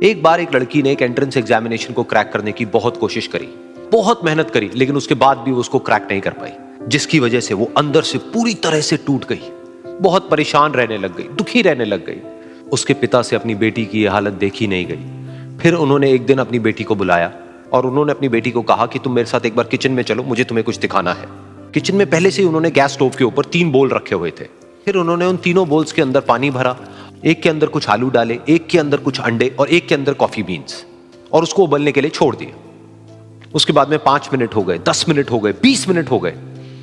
एक बार एक लड़की ने एक एंट्रेंस एग्जामिनेशन को क्रैक करने की बहुत कोशिश करी, बहुत मेहनत करी, लेकिन उसके बाद भी वो उसको क्रैक नहीं कर पाई, जिसकी वजह से वो अंदर से पूरी तरह से टूट गई, बहुत परेशान रहने लग गई, दुखी रहने लग गई। उसके पिता से अपनी बेटी की यह हालत देखी नहीं गई। फिर उन्होंने एक दिन अपनी बेटी को बुलाया और उन्होंने अपनी बेटी को कहा कि तुम मेरे साथ एक बार किचन में चलो, मुझे तुम्हें कुछ दिखाना है। किचन में पहले से ही उन्होंने गैस स्टोव के ऊपर 3 बोल रखे हुए थे। फिर उन्होंने उन तीनों बोल्स के अंदर पानी भरा, एक के अंदर कुछ आलू डाले, एक के अंदर कुछ अंडे और एक के अंदर कॉफी बीन्स, और उसको उबलने के लिए छोड़ दिया। उसके बाद में 5 मिनट हो गए, 10 मिनट हो गए, 20 मिनट हो गए,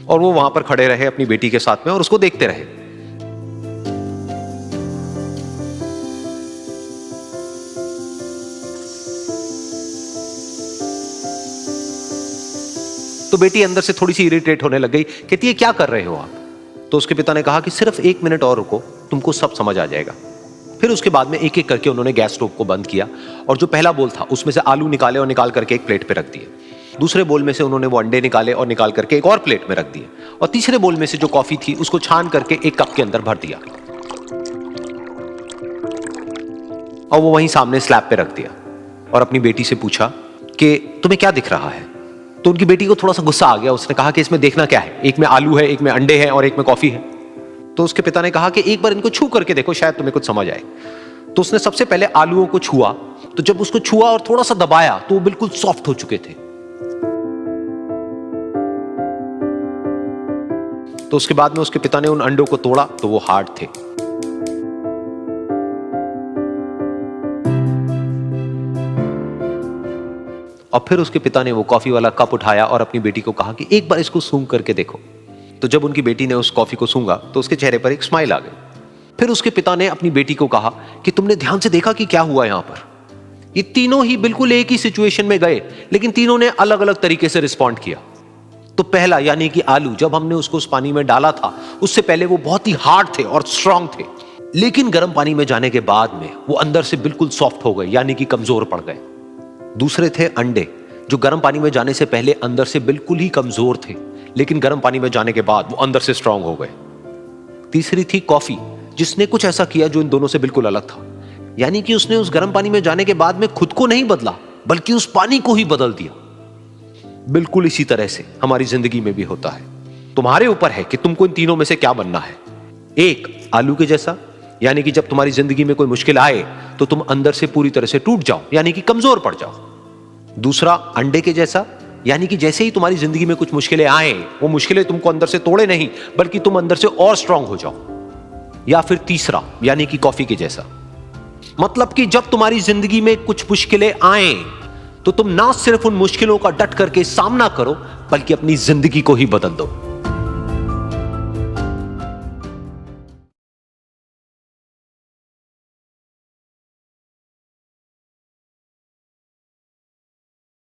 और वो वहां पर खड़े रहे अपनी बेटी के साथ में और उसको देखते रहे। तो बेटी अंदर से थोड़ी सी इरिटेट होने लग गई, कहती है क्या कर रहे हो आप? तो उसके पिता ने कहा कि सिर्फ 1 मिनट और रुको, तुमको सब समझ आ जाएगा। फिर उसके बाद में एक एक करके उन्होंने गैस स्टोव को बंद किया और जो पहला बोल था उसमें से आलू निकाले और निकाल करके एक प्लेट पे रख दिए। दूसरे बोल में से उन्होंने वो अंडे निकाले और निकाल करके एक और प्लेट में रख दिए, और तीसरे बोल में से जो कॉफी थी उसको छान करके एक कप के अंदर भर दिया और वो वहीं सामने स्लैब पे रख दिया और अपनी बेटी से पूछा कि तुम्हें क्या दिख रहा है? तो उनकी बेटी को थोड़ा सा गुस्सा आ गया। उसने कहा कि इसमें देखना क्या है, एक में आलू है, एक में अंडे हैं और एक में कॉफी है। तो उसके पिता ने कहा कि एक बार इनको छू करके देखो, शायद तुम्हें कुछ समझ आए। तो उसने सबसे पहले आलूओं को छुआ, तो जब उसको छुआ और थोड़ा सा दबाया तो वो बिल्कुल सॉफ्ट हो चुके थे। तो उसके बाद में उसके पिता ने उन अंडों को तोड़ा तो वो हार्ड थे। और फिर उसके पिता ने वो कॉफी वाला कप उठाया और अपनी बेटी को कहा कि एक बार इसको सूंघ करके देखो। तो जब उनकी बेटी ने उस कॉफी को सूंघा तो उसके चेहरे पर एक स्माइल आ गई। फिर उसके पिता ने अपनी बेटी को कहा कि तुमने ध्यान से देखा कि क्या हुआ यहां पर? ये तीनों ही बिल्कुल एक ही सिचुएशन में गए, लेकिन तीनों ने अलग अलग तरीके से रिस्पॉन्ड किया। तो पहला यानी कि आलू, जब हमने उसको उस पानी में डाला था उससे पहले वो बहुत ही हार्ड थे और स्ट्रांग थे, लेकिन गर्म पानी में जाने के बाद में वो अंदर से बिल्कुल सॉफ्ट हो गए, यानी कि कमजोर पड़ गए। दूसरे थे अंडे, जो गर्म पानी में जाने से पहले अंदर से बिल्कुल ही कमजोर थे, लेकिन गर्म पानी में जाने के बाद वो अंदर से स्ट्रांग हो गए। तीसरी थी कॉफी, जिसने कुछ ऐसा किया जो इन दोनों से बिल्कुल अलग था, यानी कि उसने उस गर्म पानी में जाने के बाद में खुद को नहीं बदला, बल्कि उस पानी को ही बदल दिया। बिल्कुल इसी तरह से हमारी जिंदगी में भी होता है। तुम्हारे ऊपर है कि तुमको इन तीनों में से क्या बनना है। एक, आलू के जैसा, यानी कि जब तुम्हारी जिंदगी में कोई मुश्किल आए तो तुम अंदर से पूरी तरह से टूट जाओ, यानी कि कमजोर पड़ जाओ। दूसरा, अंडे के जैसा, यानी कि जैसे ही तुम्हारी जिंदगी में कुछ मुश्किलें आए, वो मुश्किलें तुमको अंदर से तोड़े नहीं, बल्कि तुम अंदर से और स्ट्रांग हो जाओ। या फिर तीसरा, यानी कि कॉफी के जैसा, मतलब कि जब तुम्हारी जिंदगी में कुछ मुश्किलें आए तो तुम ना सिर्फ उन मुश्किलों का डट करके सामना करो, बल्कि अपनी जिंदगी को ही बदल दो।